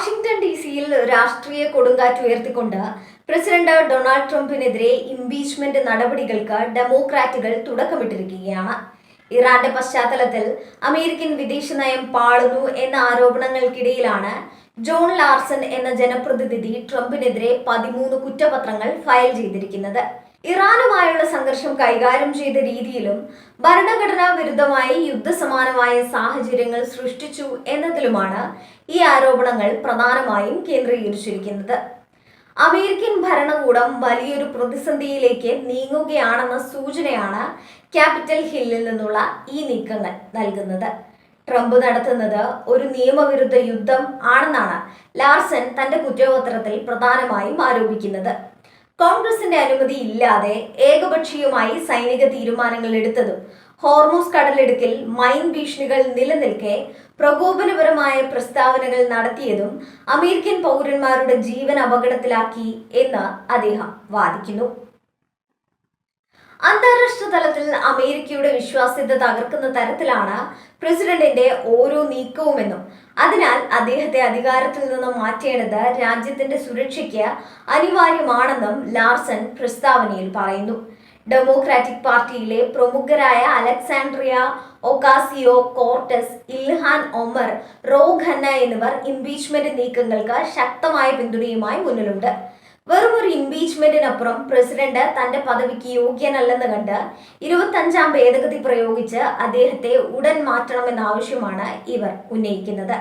Washington ഡിസിയിൽ രാഷ്ട്രീയ കൊടുങ്കാറ്റ് ഉയർത്തിക്കൊണ്ട് പ്രസിഡന്റ് ഡൊണാൾഡ് ട്രംപിനെതിരെ ഇംപീച്ച്മെന്റ് നടപടികൾക്ക് ഡെമോക്രാറ്റുകൾ തുടക്കമിട്ടിരിക്കുകയാണ്. ഇറാന്റെ പശ്ചാത്തലത്തിൽ അമേരിക്കൻ വിദേശനയം പാളുന്നു എന്ന ആരോപണങ്ങൾക്കിടയിലാണ് ജോൺ ലാർസൺ എന്ന ജനപ്രതിനിധി ട്രംപിനെതിരെ 13 കുറ്റപത്രങ്ങൾ ഫയൽ ചെയ്തിരിക്കുന്നത്. ഇറാനുമായുള്ള സംഘർഷം കൈകാര്യം ചെയ്ത രീതിയിലും ഭരണഘടനാ വിരുദ്ധമായി യുദ്ധസമാനമായ സാഹചര്യങ്ങൾ സൃഷ്ടിച്ചു എന്നതിലുമാണ് ഈ ആരോപണങ്ങൾ പ്രധാനമായും കേന്ദ്രീകരിച്ചിരിക്കുന്നത്. അമേരിക്കൻ ഭരണകൂടം വലിയൊരു പ്രതിസന്ധിയിലേക്ക് നീങ്ങുകയാണെന്ന സൂചനയാണ് ക്യാപിറ്റൽ ഹില്ലിൽ നിന്നുള്ള ഈ നീക്കങ്ങൾ നൽകുന്നത്. ട്രംപ് നടത്തുന്നത് ഒരു നിയമവിരുദ്ധ യുദ്ധം ആണെന്നാണ് ലാർസൺ തന്റെ കുറ്റപത്രത്തിൽ പ്രധാനമായും ആരോപിക്കുന്നത്. കോൺഗ്രസിന്റെ അനുമതി ഇല്ലാതെ ഏകപക്ഷീയമായി സൈനിക തീരുമാനങ്ങൾ എടുത്തതും ഹോർമൂസ് കടലിടുക്കിൽ മൈൻ ഭീഷണികൾ നിലനിൽക്കെ പ്രകോപനപരമായ പ്രസ്താവനകൾ നടത്തിയതും അമേരിക്കൻ പൗരന്മാരുടെ ജീവൻ അപകടത്തിലാക്കി എന്ന് അദ്ദേഹം വാദിക്കുന്നു. അന്താരാഷ്ട്ര തലത്തിൽ അമേരിക്കയുടെ വിശ്വാസ്യത തകർക്കുന്ന തരത്തിലാണ് പ്രസിഡന്റിന്റെ ഓരോ നീക്കവുമെന്നും അതിനാൽ അദ്ദേഹത്തെ അധികാരത്തിൽ നിന്നും മാറ്റേണ്ടത് രാജ്യത്തിന്റെ സുരക്ഷയ്ക്ക് അനിവാര്യമാണെന്നും ലാർസൺ പ്രസ്താവനയിൽ പറയുന്നു. ഡെമോക്രാറ്റിക് പാർട്ടിയിലെ പ്രമുഖരായ Alexandria Ocasio Cortez, Ilhan Omar, Ro Khanna എന്നിവർ ഇംപീച്ച്മെന്റ് നീക്കങ്ങൾക്ക് ശക്തമായ പിന്തുണയുമായി മുന്നിലുണ്ട്. വെറുമൊരു ഇംപീച്ച്മെന്റിനപ്പുറം പ്രസിഡന്റ് തന്റെ പദവിക്ക് യോഗ്യനല്ലെന്ന് കണ്ട് 25ാം ഭേദഗതി പ്രയോഗിച്ച് അദ്ദേഹത്തെ ഉടൻ മാറ്റണമെന്ന ആവശ്യമാണ് ഇവർ ഉന്നയിക്കുന്നത്.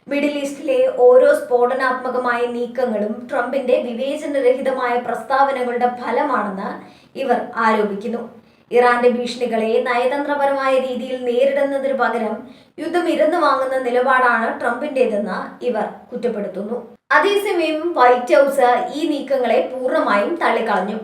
മിഡിൽ ഈസ്റ്റിലെ ഓരോ സ്ഫോടനാത്മകമായ നീക്കങ്ങളും ട്രംപിന്റെ വിവേചനരഹിതമായ പ്രസ്താവനകളുടെ ഫലമാണെന്ന് ഇവർ ആരോപിക്കുന്നു. ഇറാന്റെ ഭീഷണികളെ നയതന്ത്രപരമായ രീതിയിൽ നേരിടുന്നതിന് പകരം യുദ്ധം ഇരുന്ന് വാങ്ങുന്ന നിലപാടാണ് ട്രംപിന്റേതെന്ന് ഇവർ കുറ്റപ്പെടുത്തുന്നു. അതേസമയം വൈറ്റ് ഹൗസ് ഈ നീക്കങ്ങളെ പൂർണ്ണമായും തള്ളിക്കളഞ്ഞു.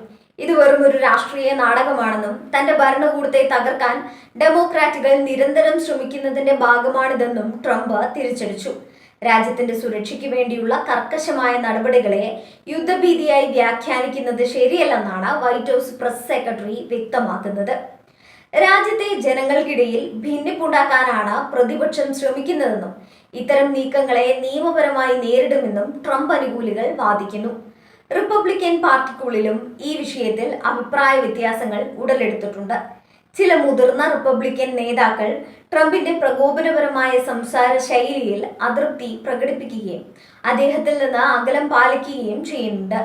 ഇത് വെറും ഒരു രാഷ്ട്രീയ നാടകമാണെന്നും തന്റെ ഭരണകൂടത്തെ തകർക്കാൻ ഡെമോക്രാറ്റുകൾ നിരന്തരം ശ്രമിക്കുന്നതിന്റെ ഭാഗമാണിതെന്നും ട്രംപ് തിരിച്ചടിച്ചു. രാജ്യത്തിന്റെ സുരക്ഷയ്ക്ക് വേണ്ടിയുള്ള കർക്കശമായ നടപടികളെ യുദ്ധഭീതിയായി വ്യാഖ്യാനിക്കുന്നത് ശരിയല്ലെന്നാണ് വൈറ്റ് ഹൗസ് പ്രസ് സെക്രട്ടറി വ്യക്തമാക്കുന്നത്. രാജ്യത്തെ ജനങ്ങൾക്കിടയിൽ ഭിന്നിപ്പുണ്ടാക്കാനാണ് പ്രതിപക്ഷം ശ്രമിക്കുന്നതെന്നും ഇത്തരം നീക്കങ്ങളെ നിയമപരമായി നേരിടുമെന്നും ട്രംപ് അനുകൂലികൾ വാദിക്കുന്നു. റിപ്പബ്ലിക്കൻ പാർട്ടിക്കുള്ളിലും ഈ വിഷയത്തിൽ അഭിപ്രായ വ്യത്യാസങ്ങൾ ഉടലെടുത്തിട്ടുണ്ട്. ചില മുതിർന്ന റിപ്പബ്ലിക്കൻ നേതാക്കൾ ട്രംപിന്റെ പ്രകോപനപരമായ സംസാര ശൈലിയിൽ അതൃപ്തി പ്രകടിപ്പിക്കുകയും അദ്ദേഹത്തിൽ നിന്ന് അകലം പാലിക്കുകയും ചെയ്യുന്നുണ്ട്.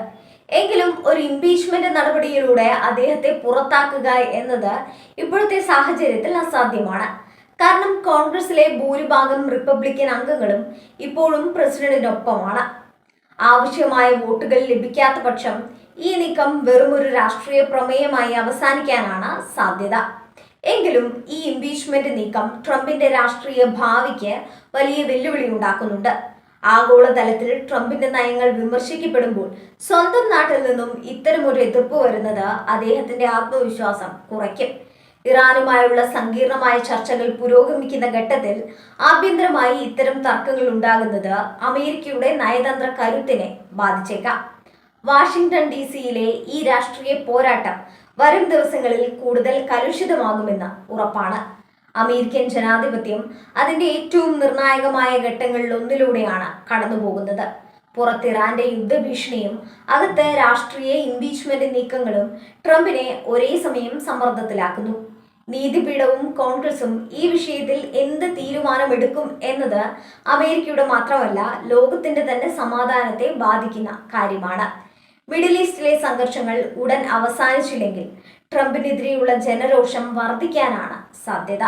എങ്കിലും ഒരു ഇംപീച്ച്മെന്റ് നടപടിയിലൂടെ അദ്ദേഹത്തെ പുറത്താക്കുക എന്നത് ഇപ്പോഴത്തെ സാഹചര്യത്തിൽ അസാധ്യമാണ്. കാരണം കോൺഗ്രസിലെ ഭൂരിഭാഗം റിപ്പബ്ലിക്കൻ അംഗങ്ങളും ഇപ്പോഴും പ്രസിഡന്റിനൊപ്പമാണ്. ആവശ്യമായ വോട്ടുകൾ ലഭിക്കാത്ത പക്ഷം ഈ നീക്കം വെറുമൊരു രാഷ്ട്രീയ പ്രമേയമായി അവസാനിക്കാനാണ് സാധ്യത. എങ്കിലും ഈ ഇംപീച്ച്മെന്റ് നീക്കം ട്രംപിന്റെ രാഷ്ട്രീയ ഭാവിക്ക് വലിയ വെല്ലുവിളി ഉണ്ടാക്കുന്നുണ്ട്. ആഗോളതലത്തിൽ ട്രംപിന്റെ നയങ്ങൾ വിമർശിക്കപ്പെടുമ്പോൾ സ്വന്തം നാട്ടിൽ നിന്നും ഇത്തരമൊരു എതിർപ്പ് വരുന്നത് അദ്ദേഹത്തിന്റെ ആത്മവിശ്വാസം കുറയ്ക്കും. ഇറാനുമായുള്ള സങ്കീർണമായ ചർച്ചകൾ പുരോഗമിക്കുന്ന ഘട്ടത്തിൽ ആഭ്യന്തരമായി ഇത്തരം തർക്കങ്ങൾ ഉണ്ടാകുന്നത് അമേരിക്കയുടെ നയതന്ത്ര കരുത്തിനെ ബാധിച്ചേക്കാം. വാഷിംഗ്ടൺ ഡിസിയിലെ ഈ രാഷ്ട്രീയ പോരാട്ടം വരും ദിവസങ്ങളിൽ കൂടുതൽ കലുഷിതമാകുമെന്ന് ഉറപ്പാണ്. അമേരിക്കൻ ജനാധിപത്യം അതിന്റെ ഏറ്റവും നിർണായകമായ ഘട്ടങ്ങളിൽ ഒന്നിലൂടെയാണ് കടന്നുപോകുന്നത്. പുറത്ത് ഇറാന്റെ യുദ്ധഭീഷണിയും അകത്ത് രാഷ്ട്രീയ ഇംപീച്ച്മെന്റ് നീക്കങ്ങളും ട്രംപിനെ ഒരേ സമയം സമ്മർദ്ദത്തിലാക്കുന്നു. നീതിപീഠവും കോൺഗ്രസും ഈ വിഷയത്തിൽ എന്ത് തീരുമാനമെടുക്കും എന്നത് അമേരിക്കയുടെ മാത്രമല്ല ലോകത്തിന്റെ തന്നെ സമാധാനത്തെ ബാധിക്കുന്ന കാര്യമാണ്. മിഡിൽ ഈസ്റ്റിലെ സംഘർഷങ്ങൾ ഉടൻ അവസാനിച്ചില്ലെങ്കിൽ ട്രംപിനെതിരെയുള്ള ജനരോഷം വർദ്ധിക്കാനാണ് സാധ്യത.